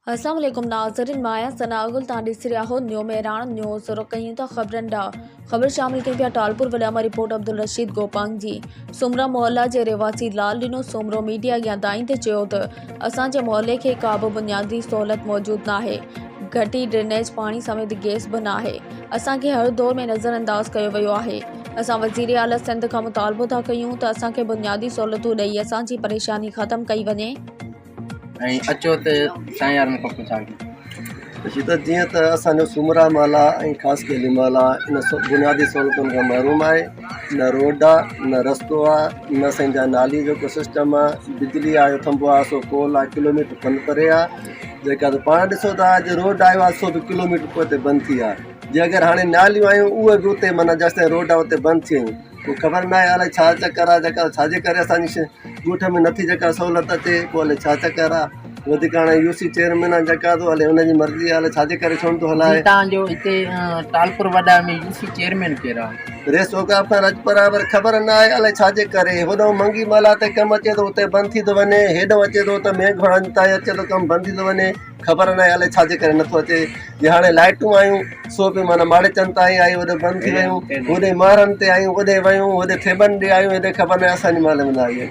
अस्सलाम वालेकुम नाज़रीन, माया सनागुल तांडीसी हो न्यू मेहरान न्यूज़ और कहीं तो खबरन डा खबर शामिल कई पिया टालपुर वडामा रिपोर्ट अब्दुल रशीद गोपांग जी सुमरा मोहल्ला जे रिवासी लाल दिनो सुमरो मीडिया अॻियां दाई ते चयो त असांजे मोहल्ले खे का बि बुनियादी सहूलत मौजूद ना है। घटी ड्रेनेज पानी समेत गैस बि ना है। असांखे हर दौर में नज़रअंदाज कयो वियो आहे। असां वज़ीर आला सिंध खां मुतालबो था कयूं त असांखे बुनियादी सहूलतूं ॾेई असांजी परेशानी ख़त्म कई वञे। अचो त साईं खां पुछां त जीअं त असांजो सुमरा माला ऐं ख़ासि केली माला इन बुनियादी सहूलतुनि खां महरूम आहे। न रोड आहे, न रस्तो आहे, न असांजा नाली जो को सिस्टम आहे। बिजली आहे, थंबो आहे, सो पोल आहे, किलोमीटर खनि परे आहे। जेका त पाण ॾिसो था अॼु रोड आयो आहे 100 किलोमीटर पोइ ते बंदि थी आहे। जे अगरि हाणे नालियूं आहियूं उहे बि उते माना जेसिताईं रोड आहे उते बंदि थी वियूं। पोइ ख़बर न आहे अलाए छा चकर आहे, जेका छाजे करे असांजी ॻोठ में नथी जेका सहूलियत अचे। पोइ हले छा चकर आहे। वधीक हाणे यूसी चेयरमैन आहे जेका थो हले हुनजी मर्ज़ी आहे, हले छाजे करे छो थो हलाए। तव्हांजो हिते टालपुर वॾा में यूसी चेयरमैन केरु आहे? रेसोगाफर अॼु बराबरि ख़बर न आहे अलाए छाजे करे। होॾो मंगी माला ते कमु अचे थो उते बंदि थी थो वञे, हेॾो अचे थो त मेघवाड़नि ताईं अचे थो कमु बंदि थी थो वञे। ख़बर न आहे अलाए छाजे करे नथो अचे। जे हाणे लाइटूं आयूं सो बि माना माड़े चंद ताईं आई, होॾे बंदि थी वियूं। होॾे मारनि ते आयूं, होॾे वियूं, होॾे थेबनि ॾे आयूं, हेॾे ख़बर न आहे असांजी माल में न आई।